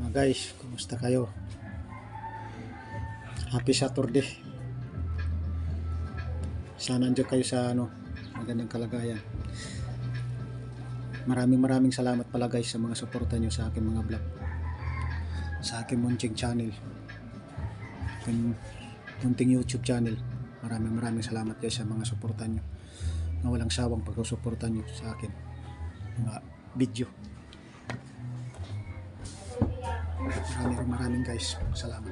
Mga guys, kumusta kayo? Happy Saturday. Sana andyan kayo sa magandang kalagayan. Maraming salamat pala guys sa mga suporta nyo sa aking mga vlog, sa aking munting channel, aking munting YouTube channel. Maraming salamat guys sa mga suporta nyo, na walang sawang pagsusuporta nyo sa akin mga video. Maraming guys, salamat.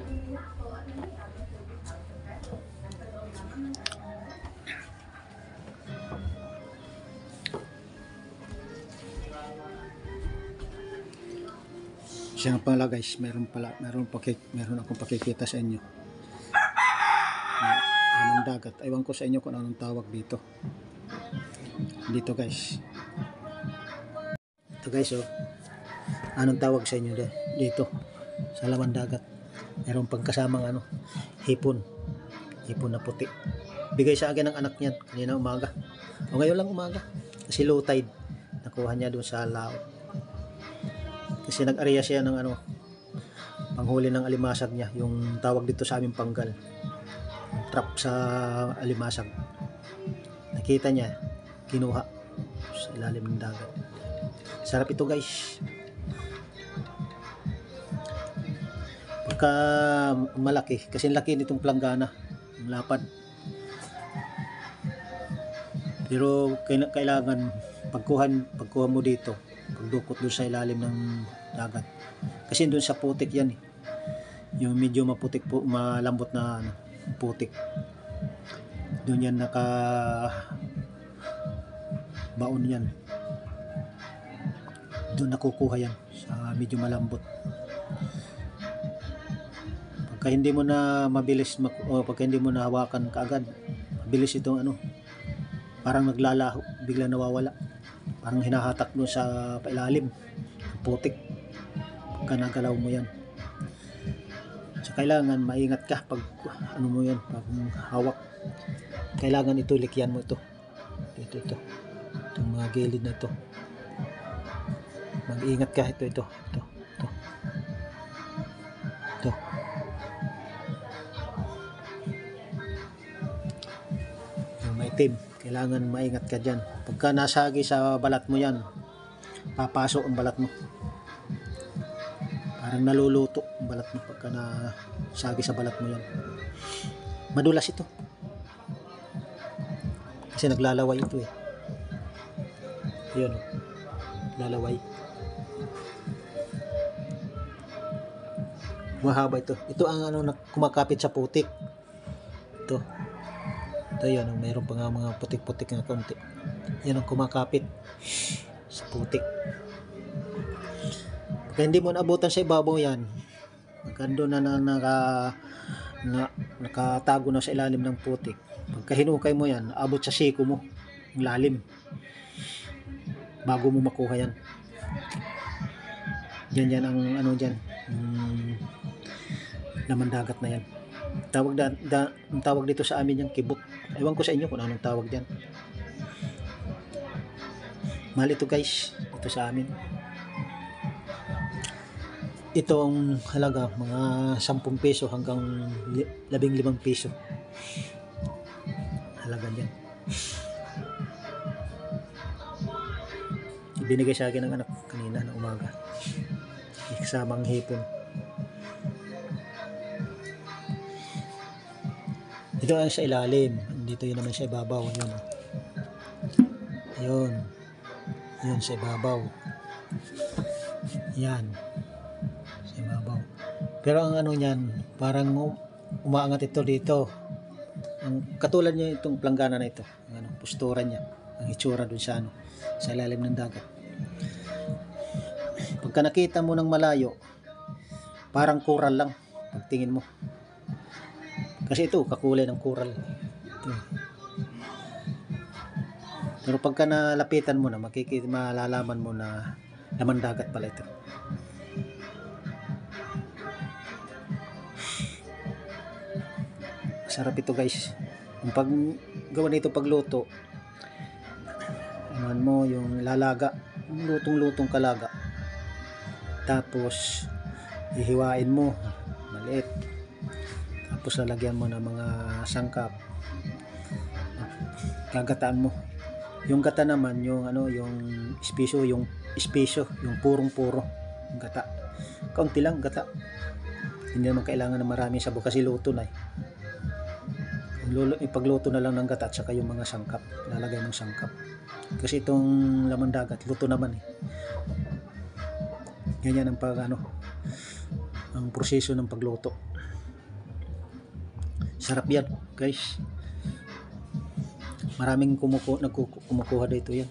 Siya nga pala guys, meron akong pakikita sa inyo. Lamang dagat. Ewan ko sa inyo kung anong tawag dito. Dito guys. Ito guys oh. Anong tawag sa inyo dito? Sa laman dagat. Meron pang kasamang hipon. Hipon na puti. Bigay sa akin ng anak niyan kanina umaga. O ngayon lang umaga. Kasi low tide. Nakuha niya doon sa laot. Kasi nag-area siya ng panghuli ng alimasag niya. Yung tawag dito sa aming panggal. Trap sa alimasag. Nakita niya. Kinuha. Sa ilalim ng dagat. Sarap ito guys. Pagka malaki, kasi laki nitong planggana, lapad. Pero kailangan pagkuha mo dito, pagdukot doon sa ilalim ng dagat. Kasi doon sa putik yan eh. Yung medyo maputik po, malambot na putik. Doon yan baon yan. Doon nakukuha yan sa medyo malambot. Pagka hindi mo na mabilis pagka hindi mo na hawakan kaagad, mabilis itong parang naglalaho, bigla nawawala. Parang hinahatak doon sa pailalim, putik. Pagka nagalaw mo yan. So kailangan maingat ka pag mo yan, pag hawak. Kailangan itulikyan mo ito. Ito. Itong mga gilid na ito. Mag-ingat ka ito. Yung maitim, kailangan maingat ka dyan. Pagka nasagi sa balat mo yan, papasok ang balat mo. Parang naluluto ang balat mo pagka nasagi sa balat mo yan. Madulas ito. Kasi naglalaway ito eh. Yun, lalaway. Mahaba ito. Ito ang kumakapit sa putik. Ito yun, mayroon pa nga mga putik-putik na konti. Yan ang kumakapit sa putik. Pagka hindi mo naabutan sa ibabaw yan, magkando na nakatago na sa ilalim ng putik. Pagka hinukay mo yan, abot sa siko mo, ang lalim. Bago mo makuha yan. Yan ang dyan. Laman dagat na yan. Ang tawag dito sa amin yung kibot. Ewan ko sa inyo kung anong tawag dyan. Mahal ito guys. Ito sa amin. Ito ang halaga mga 10 peso hanggang 15 peso. Halaga dyan. Binigay sa akin ng anak kanina na umaga. Kasamang hipon. Ito ang sa ilalim. Dito yun naman sa ibabaw. Ayun sa ibabaw. Yan. Sa ibabaw. Pero ang niyan, parang umaangat ito dito. Ang katulad niya itong planggana na ito. Ang postura niya. Ang itsura dun sa sa ilalim ng dagat. Pagka nakita mo ng malayo, parang coral lang pagtingin mo. Kasi ito, kakulay ng coral. Ito. Pero pagka nalapitan mo na, malalaman mo na laman dagat pala ito. Sarap ito guys. Ang paggawa nito pagluto, mo yung lalaga, lutong-lutong kalaga. Tapos Ihiwain mo maliit, tapos lalagyan mo ng mga sangkap, gagataan mo. Yung gata naman, yung espeso, yung purong-puro yung gata. Kaunti lang gata, hindi naman kailangan na maraming sabaw kasi luto na eh. Ipagluto na lang ng gata at saka yung mga sangkap, lalagay ng sangkap kasi itong laman dagat luto naman eh. Ganyan ang ang proseso ng pagluto. Sarap yan guys, maraming kumukuha dito yan.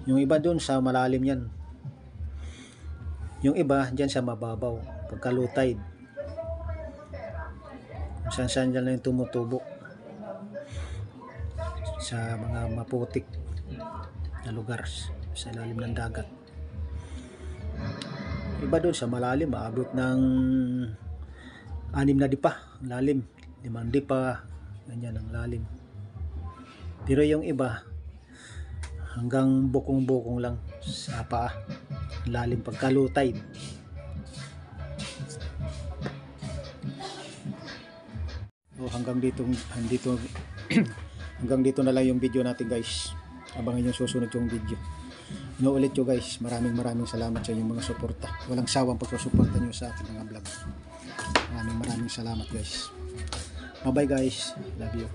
Yung iba doon sa malalim yan, yung iba dyan sa mababaw pagka low tide, saan dyan lang yung tumutubo sa mga maputik na lugar sa ilalim ng dagat. Iba doon sa malalim maabot ng 6 na dipa lalim, 5 dipa, ganyan ang lalim. Pero yung iba hanggang bukong-bukong lang sa paa, lalim pagka low tide. Hanggang dito na lang yung video natin guys. Abangan yung susunod yung video. Inuulit nyo guys, maraming salamat sa inyong mga suporta. Walang sawang pagsusuporta nyo sa ating mga vlog. Maraming salamat guys. Bye bye guys, love you.